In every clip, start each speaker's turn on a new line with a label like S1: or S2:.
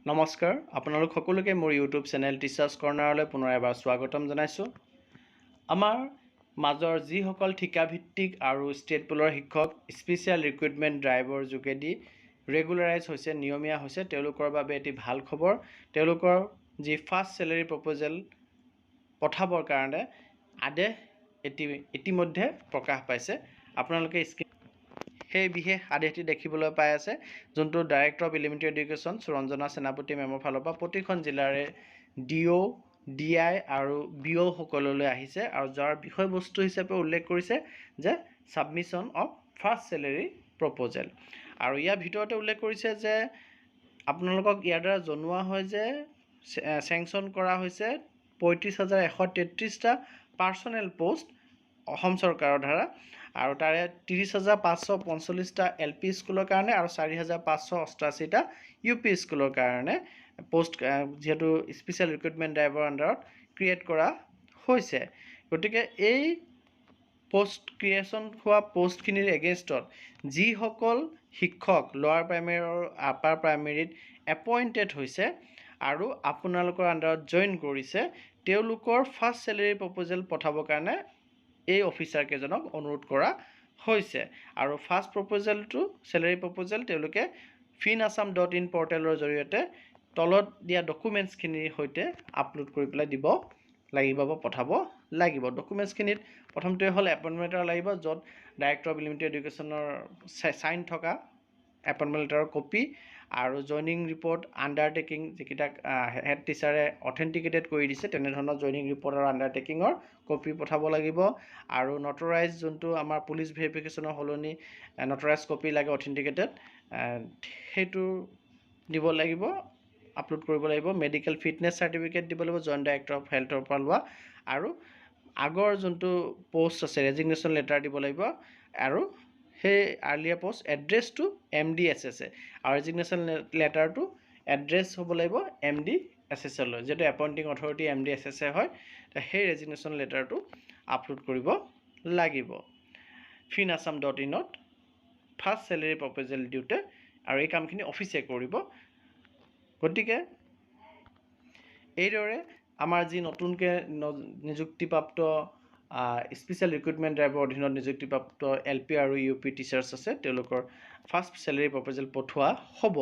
S1: নমস্কাৰ আপোনালোক সকলোকে মোৰ ইউটিউব চেনেল টিচাৰ্ছ কৰ্ণাৰলৈ পুনৰ এবাৰ স্বাগতম জনাইছোঁ। আমাৰ মাজৰ যিসকল ঠিকাভিত্তিক আৰু ষ্টেট পুলৰ শিক্ষক স্পেচিয়েল ৰিক্ৰুইটমেণ্ট ড্ৰাইভৰ যোগেদি ৰেগুলাৰাইজ হৈছে, নিয়মীয়া হৈছে, তেওঁলোকৰ বাবে এটি ভাল খবৰ। তেওঁলোকৰ যি ফাৰ্ষ্ট চেলেৰী প্ৰপ'জেল পঠাবৰ কাৰণে আদেশ ইতিমধ্যে প্ৰকাশ পাইছে। আপোনালোকে সেই বিশেষ আদেশটি দেখিবলৈ পাই আছে, যোনটো director of elementary education Suranjana সেনাপতি মেমৰ ফালৰ পৰা প্ৰতিখন জিলাৰে DO, DI আৰু BO সকললৈ আহিছে আৰু যাৰ বিষয়বস্তু হিচাপে উল্লেখ কৰিছে যে submission of first salary proposal. আৰু ইয়াৰ ভিতৰতে উল্লেখ কৰিছে যে আপোনালোকক ইয়াৰ দ্বাৰা জনোৱা হয় যে চেংচন কৰা হৈছে 35,133টা পাৰ্চনেল পোষ্ট অসম চৰকাৰৰ দ্বাৰা, আৰু তাৰে 30,545টা LP স্কুলৰ কাৰণে আৰু 4,588টা UP স্কুলৰ কাৰণে পোষ্ট যিহেতু স্পেচিয়েল ৰিক্ৰুইটমেণ্ট ড্ৰাইভৰ আণ্ডাৰত ক্ৰিয়েট কৰা হৈছে। গতিকে এই পোষ্ট ক্ৰিয়েশ্যন হোৱা পোষ্টখিনিৰ এগেইনষ্টত যিসকল শিক্ষক লোৱাৰ প্ৰাইমেৰী আৰু আপাৰ প্ৰাইমেৰীত এপইণ্টেড হৈছে আৰু আপোনালোকৰ আণ্ডাৰত জইন কৰিছে, তেওঁলোকৰ ফাৰ্ষ্ট চেলেৰী প্ৰপ'জেল পঠাবৰ কাৰণে এই অফিচাৰকেইজনক অনুৰোধ কৰা হৈছে। আৰু ফাৰ্ষ্ট প্ৰপ'জেলটো চেলেৰী প্ৰপ'জেল তেওঁলোকে FinAssam.in পৰ্টেলৰ জৰিয়তে তলত দিয়া ডকুমেণ্টছখিনিৰ সৈতে আপলোড কৰি পেলাই দিব লাগিব বা পঠাব লাগিব। ডকুমেণ্টছখিনিত প্ৰথমটোৱে হ'ল এপইণ্টমেণ্ট লেটাৰ লাগিব, য'ত ডাইৰেক্টৰ অফ এলিমেণ্টাৰী এডুকেশ্যনৰ চাইন থকা এপইণ্টমেণ্ট লেটাৰৰ কপি আৰু জইনিং ৰিপৰ্ট, আণ্ডাৰটেকিং যিকেইটা হেড টিচাৰে অথেণ্টিকেটেড কৰি দিছে তেনেধৰণৰ জইনিং ৰিপৰ্ট আৰু আণ্ডাৰটেকিঙৰ কপি পঠাব লাগিব। আৰু নটৰাইজ যোনটো আমাৰ পুলিচ ভেৰিফিকেশ্যনৰ সলনি নটৰাইজ কপি লাগে অথেণ্টিকেটেড, সেইটো দিব লাগিব, আপলোড কৰিব লাগিব। মেডিকেল ফিটনেছ চাৰ্টিফিকেট দিব লাগিব জইণ্ট ডাইৰেক্টৰ অফ হেল্থৰ পৰা লোৱা, আৰু আগৰ যোনটো পোষ্ট আছে ৰেজিগনেশ্যন লেটাৰ দিব লাগিব, আৰু সেই আৰ্লিয়াৰ পোষ্ট এড্ৰেছটো MDSSA আৰু ৰেজিগনেশ্যন লেটাৰটো এড্ৰেছ হ'ব লাগিব MDSSA লৈ, যিহেতু এপইণ্টিং অথৰিটি MDSSA হয়, সেই ৰেজিগনেশ্যন লেটাৰটো আপলোড কৰিব লাগিব FinAssam.in ফাৰ্ষ্ট চেলেৰী প্ৰপ'জেল দিওঁতে, আৰু এই কামখিনি অফিচে কৰিব। গতিকে এইদৰে আমাৰ যি নতুনকৈ নিযুক্তিপ্ৰাপ্ত স্পেচিয়েল ৰিক্ৰুইটমেণ্ট ড্ৰাইভৰ অধীনত নিযুক্তিপ্ৰাপ্ত LP আৰু UP টিচাৰ্ছ আছে, তেওঁলোকৰ ফাৰ্ষ্ট চেলেৰী প্ৰপ'জেল পঠোৱা হ'ব।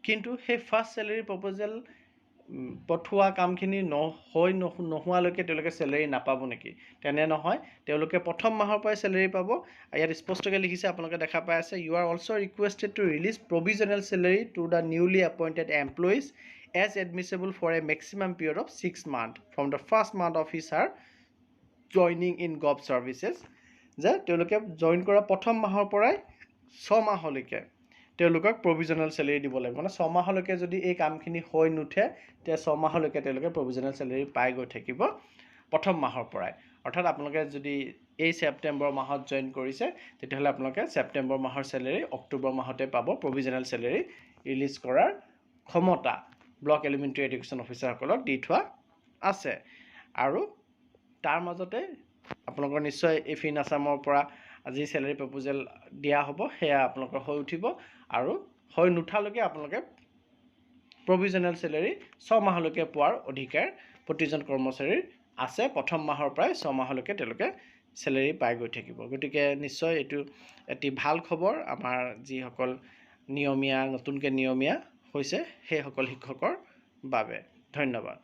S1: কিন্তু সেই ফাৰ্ষ্ট চেলেৰী প্ৰপ'জেল পঠোৱা কামখিনি নোহোৱালৈকে তেওঁলোকে চেলেৰী নাপাব নেকি? তেনে নহয়, তেওঁলোকে প্ৰথম মাহৰ পৰাই চেলেৰী পাব। ইয়াত স্পষ্টকৈ লিখিছে, আপোনালোকে দেখা পাই আছে, you are also' requested to release provisional salary to the newly appointed employees as admissible for a maximum period of 6 months from the first month of his her joining in gov services. যে তেওঁলোকে join কৰা প্ৰথম মাহৰ পৰাই 6 মাহলৈকে তেওঁলোকক provisional salary দিব লাগিব। মানে 6 মাহলৈকে যদি এই কামখিনি হৈ নুঠে, তেতিয়া 6 মাহলৈকে তেওঁলোকে প্ৰভিজনেল চেলেৰী পাই গৈ থাকিব প্ৰথম মাহৰ পৰাই। অৰ্থাৎ আপোনালোকে যদি এই ছেপ্টেম্বৰ মাহত জইন কৰিছে, তেতিয়াহ'লে আপোনালোকে ছেপ্টেম্বৰ মাহৰ চেলেৰী অক্টোবৰ মাহতে পাব। প্ৰভিজনেল চেলেৰী ৰিলিজ কৰাৰ ক্ষমতা ব্লক এলিমেণ্টাৰী এডুকেশ্যন অফিচাৰসকলক দি থোৱা আছে। আৰু তাৰ মাজতে আপোনালোকৰ নিশ্চয় এই FinAssam পৰা আজি চেলেৰী প্ৰপ'জেল দিয়া হ'ব, সেয়া আপোনালোকৰ হৈ উঠিব, আৰু হৈ নুঠালৈকে আপোনালোকে প্ৰভিজনেল চেলেৰী 6 মাহলৈকে পোৱাৰ অধিকাৰ প্ৰতিজন কৰ্মচাৰীৰ আছে। প্ৰথম মাহৰ পৰাই 6 মাহলৈকে তেওঁলোকে চেলেৰী পাই গৈ থাকিব। গতিকে নিশ্চয় এইটো এটি ভাল খবৰ আমাৰ যিসকল নতুনকৈ নিয়মীয়া হৈছে সেইসকল শিক্ষকৰ বাবে। ধন্যবাদ।